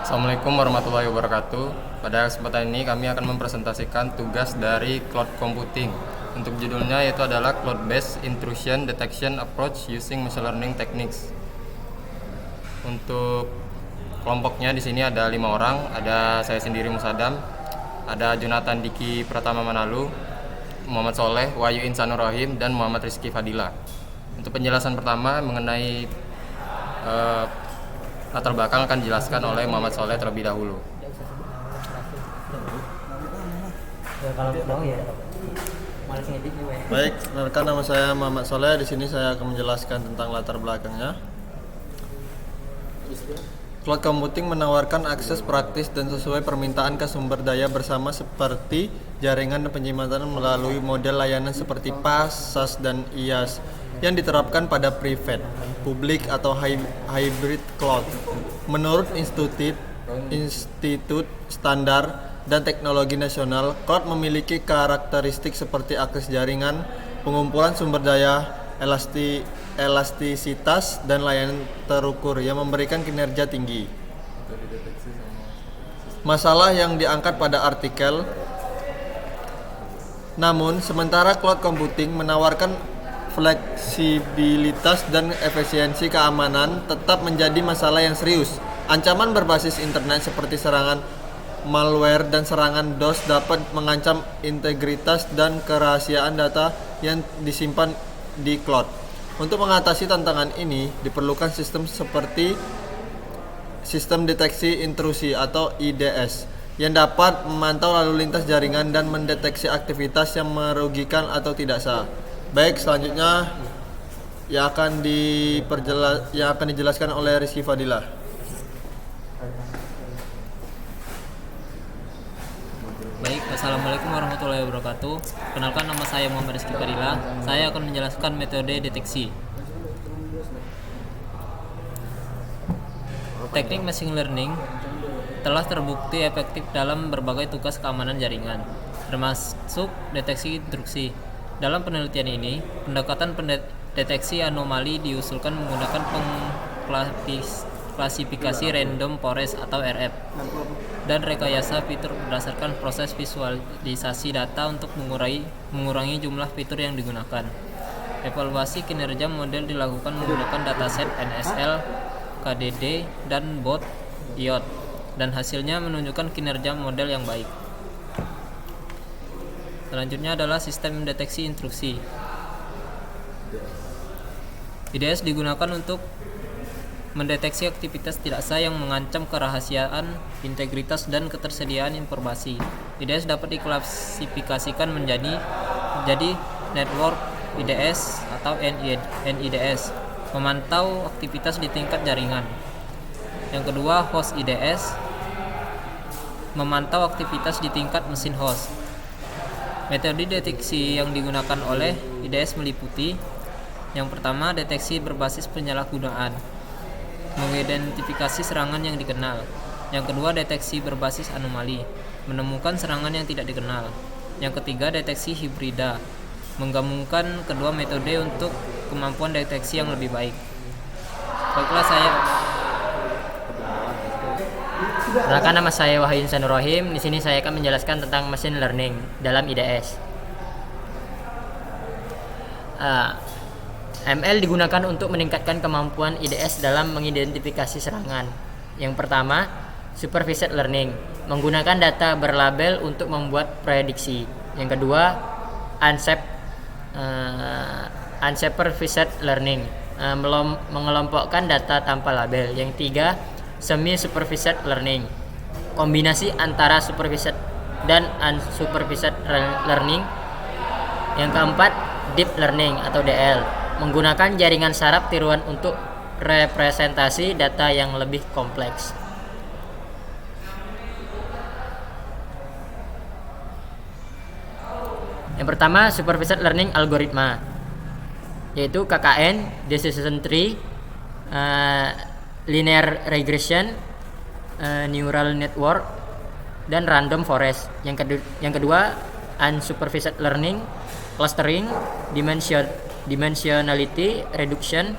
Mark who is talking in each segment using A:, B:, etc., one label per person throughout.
A: Assalamualaikum warahmatullahi wabarakatuh. Pada kesempatan ini kami akan mempresentasikan tugas dari cloud computing. Untuk judulnya yaitu adalah Cloud-Based Intrusion Detection Approach Using Machine Learning Techniques. Untuk kelompoknya di sini ada 5 orang, ada saya sendiri Musadam, ada Jonathan Diki Pratama Manalu, Muhammad Soleh, Wahyu Insanur Rahim, dan Muhammad Rizky Fadila. Untuk penjelasan pertama mengenai latar belakang akan dijelaskan oleh Muhammad Soleh terlebih dahulu.
B: Baik, perkenalkan nama saya Muhammad Soleh. Di sini saya akan menjelaskan tentang latar belakangnya. Cloud computing menawarkan akses praktis dan sesuai permintaan ke sumber daya bersama seperti jaringan dan penjimatan melalui model layanan seperti PaaS, SaaS, dan IaaS yang diterapkan pada private, publik atau hybrid cloud. Menurut Institut Standar dan Teknologi Nasional, cloud memiliki karakteristik seperti akses jaringan, pengumpulan sumber daya, elastisitas, dan layanan terukur yang memberikan kinerja tinggi. Masalah yang diangkat pada artikel. Namun, sementara cloud computing menawarkan fleksibilitas dan efisiensi, keamanan tetap menjadi masalah yang serius. Ancaman berbasis internet seperti serangan malware dan serangan DOS dapat mengancam integritas dan kerahasiaan data yang disimpan di cloud. Untuk mengatasi tantangan ini, diperlukan sistem seperti sistem deteksi intrusi atau IDS yang dapat memantau lalu lintas jaringan dan mendeteksi aktivitas yang merugikan atau tidak sah. Baik, selanjutnya yang akan dijelaskan oleh Rizky Fadila.
C: Baik, Assalamualaikum warahmatullahi wabarakatuh. Kenalkan, nama saya Muhammad Rizky Fadila. Saya akan menjelaskan metode deteksi. Teknik machine learning telah terbukti efektif dalam berbagai tugas keamanan jaringan, termasuk deteksi intrusi. Dalam penelitian ini, pendekatan deteksi anomali diusulkan menggunakan klasifikasi random forest atau RF dan rekayasa fitur berdasarkan proses visualisasi data untuk mengurangi jumlah fitur yang digunakan. Evaluasi kinerja model dilakukan menggunakan dataset NSL, KDD, dan bot IoT, dan hasilnya menunjukkan kinerja model yang baik. Selanjutnya adalah sistem deteksi intrusi. IDS digunakan untuk mendeteksi aktivitas tidak sah yang mengancam kerahasiaan, integritas, dan ketersediaan informasi. IDS dapat diklasifikasikan menjadi network IDS atau NIDS, memantau aktivitas di tingkat jaringan. Yang kedua, host IDS, memantau aktivitas di tingkat mesin host. Metode deteksi yang digunakan oleh IDS meliputi: yang pertama, deteksi berbasis penyalahgunaan, mengidentifikasi serangan yang dikenal. Yang kedua, deteksi berbasis anomali, menemukan serangan yang tidak dikenal. Yang ketiga, deteksi hibrida, menggabungkan kedua metode untuk kemampuan deteksi yang lebih baik.
D: Perkenalkan, nama saya Wahyu Insanur Rahim. Di sini saya akan menjelaskan tentang machine learning dalam IDS. ML digunakan untuk meningkatkan kemampuan IDS dalam mengidentifikasi serangan. Yang pertama, supervised learning, menggunakan data berlabel untuk membuat prediksi. Yang kedua, unsupervised learning, mengelompokkan data tanpa label. Yang tiga, semi-supervised learning, kombinasi antara supervised dan unsupervised learning. Yang keempat, deep learning atau DL, menggunakan jaringan saraf tiruan untuk representasi data yang lebih kompleks. Yang pertama, supervised learning algoritma, yaitu KKN, decision tree, linear regression, neural network, dan random forest. Yang kedua, unsupervised learning, clustering, dimensionality reduction,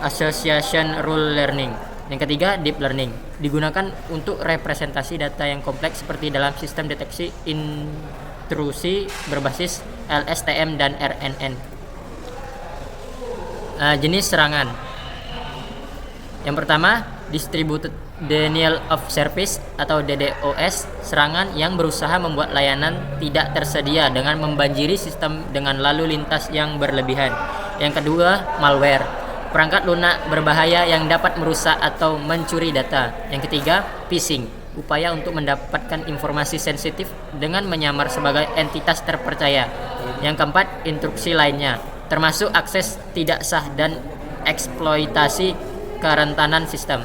D: association rule learning. Yang ketiga, deep learning. Digunakan untuk representasi data yang kompleks seperti dalam sistem deteksi intrusi berbasis LSTM dan RNN. Jenis serangan. Yang pertama, Distributed Denial of Service atau DDoS, serangan yang berusaha membuat layanan tidak tersedia dengan membanjiri sistem dengan lalu lintas yang berlebihan. Yang kedua, malware, perangkat lunak berbahaya yang dapat merusak atau mencuri data. Yang ketiga, phishing, upaya untuk mendapatkan informasi sensitif dengan menyamar sebagai entitas terpercaya. Yang keempat, intrusi lainnya, termasuk akses tidak sah dan eksploitasi kerentanan sistem.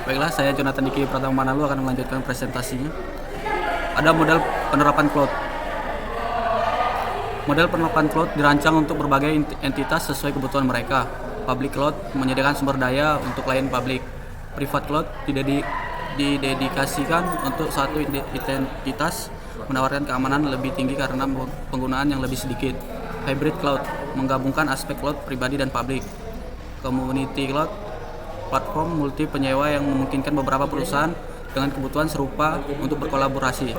E: Baiklah, saya Jonathan Diki Pratama Manalu akan melanjutkan presentasinya. Ada model penerapan cloud. Model penerapan cloud dirancang untuk berbagai entitas sesuai kebutuhan mereka. Public cloud menyediakan sumber daya untuk klien publik. Private cloud didedikasikan untuk satu identitas, menawarkan keamanan lebih tinggi karena penggunaan yang lebih sedikit. Hybrid cloud menggabungkan aspek cloud pribadi dan publik. Community cloud, platform multi penyewa yang memungkinkan beberapa perusahaan dengan kebutuhan serupa untuk berkolaborasi.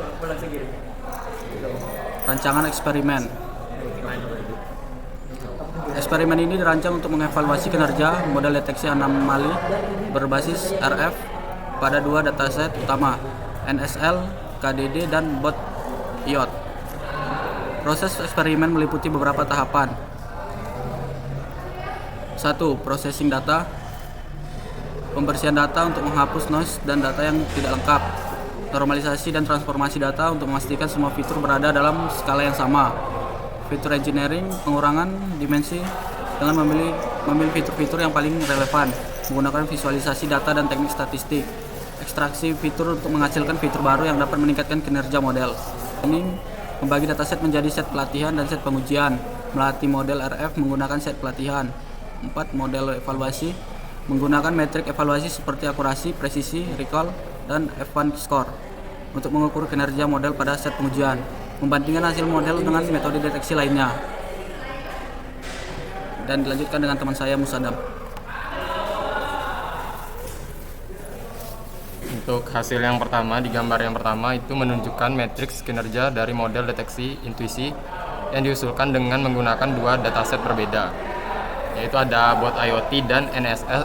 E: Rancangan eksperimen. Eksperimen ini dirancang untuk mengevaluasi kinerja model deteksi anomali berbasis RF pada dua dataset utama, NSL, KDD, dan bot IoT. Proses eksperimen meliputi beberapa tahapan. 1. Processing data. Pembersihan data untuk menghapus noise dan data yang tidak lengkap. Normalisasi dan transformasi data untuk memastikan semua fitur berada dalam skala yang sama. Fitur engineering, pengurangan dimensi dengan memilih fitur-fitur yang paling relevan, menggunakan visualisasi data dan teknik statistik. Ekstraksi fitur untuk menghasilkan fitur baru yang dapat meningkatkan kinerja model. Ini membagi dataset menjadi set pelatihan dan set pengujian. Melatih model RF menggunakan set pelatihan. 4. Model evaluasi menggunakan metrik evaluasi seperti akurasi, presisi, recall, dan F1 score untuk mengukur kinerja model pada set pengujian. Membandingkan hasil model dengan metode deteksi lainnya. Dan dilanjutkan dengan teman saya Musadam.
A: Untuk hasil yang pertama, di gambar yang pertama itu menunjukkan matriks kinerja dari model deteksi intuisi yang diusulkan dengan menggunakan dua dataset berbeda, yaitu ada bot IoT dan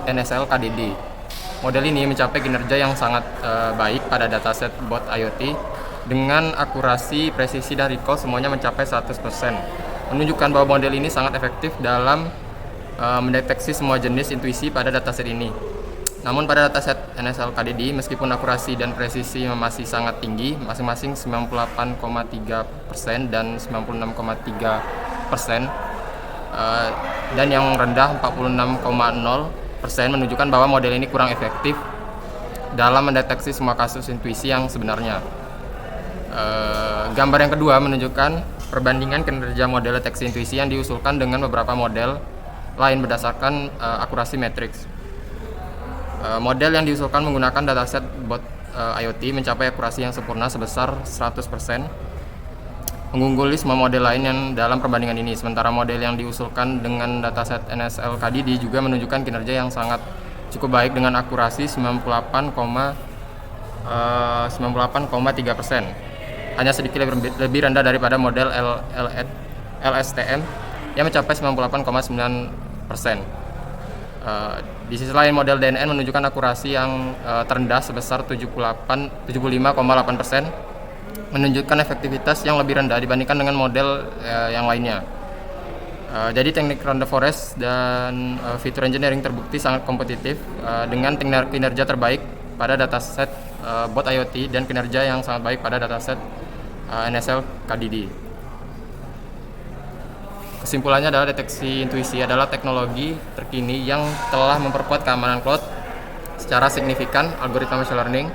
A: NSL KDD. Model ini mencapai kinerja yang sangat baik pada dataset bot IoT dengan akurasi, presisi, dan recall semuanya mencapai 100%. Menunjukkan bahwa model ini sangat efektif dalam mendeteksi semua jenis intuisi pada dataset ini. Namun pada dataset NSL KDD, meskipun akurasi dan presisi masih sangat tinggi, masing-masing 98,3% dan 96,3%, dan yang rendah 46,0%, menunjukkan bahwa model ini kurang efektif dalam mendeteksi semua kasus intuisi yang sebenarnya. Gambar yang kedua menunjukkan perbandingan kinerja model deteksi intuisi yang diusulkan dengan beberapa model lain berdasarkan akurasi matriks. Model yang diusulkan menggunakan dataset bot IoT mencapai akurasi yang sempurna sebesar 100%, mengungguli semua model lain yang dalam perbandingan ini. Sementara model yang diusulkan dengan dataset NSL KDD juga menunjukkan kinerja yang sangat cukup baik dengan akurasi 98,3%. Hanya sedikit lebih rendah daripada model LSTM yang mencapai 98,9%. Di sisi lain, model DNN menunjukkan akurasi yang terendah sebesar 75,8%, menunjukkan efektivitas yang lebih rendah dibandingkan dengan model yang lainnya. Jadi teknik random forest dan fitur engineering terbukti sangat kompetitif dengan kinerja terbaik pada dataset bot IoT dan kinerja yang sangat baik pada dataset NSL KDD. Kesimpulannya adalah deteksi intuisi adalah teknologi terkini yang telah memperkuat keamanan cloud secara signifikan. Algoritma machine learning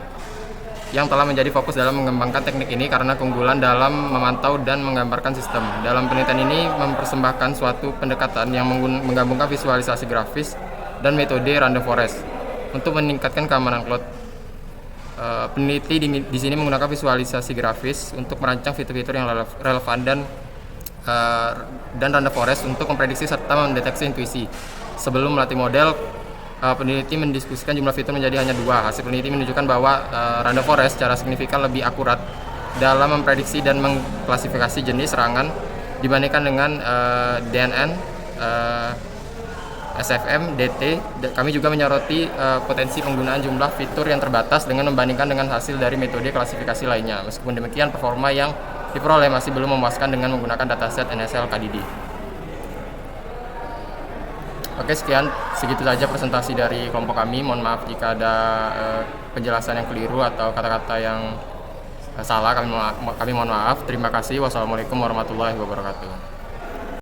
A: yang telah menjadi fokus dalam mengembangkan teknik ini karena keunggulan dalam memantau dan menggambarkan sistem. Dalam penelitian ini mempersembahkan suatu pendekatan yang menggabungkan visualisasi grafis dan metode random forest untuk meningkatkan keamanan cloud. Peneliti di sini menggunakan visualisasi grafis untuk merancang fitur-fitur yang relevan dan random forest untuk memprediksi serta mendeteksi intuisi. sebelum melatih model, peneliti mendiskusikan jumlah fitur menjadi hanya 2. Hasil peneliti menunjukkan bahwa Random Forest secara signifikan lebih akurat dalam memprediksi dan mengklasifikasi jenis serangan dibandingkan dengan DNN, SFM, DT. Kami juga menyoroti potensi penggunaan jumlah fitur yang terbatas dengan membandingkan dengan hasil dari metode klasifikasi lainnya. Meskipun demikian, performa yang diperoleh masih belum memuaskan dengan menggunakan dataset NSL KDD. Oke, segitu saja presentasi dari kelompok kami. Mohon maaf jika ada penjelasan yang keliru atau kata-kata yang salah. Kami mohon maaf. Terima kasih. Wassalamualaikum warahmatullahi wabarakatuh.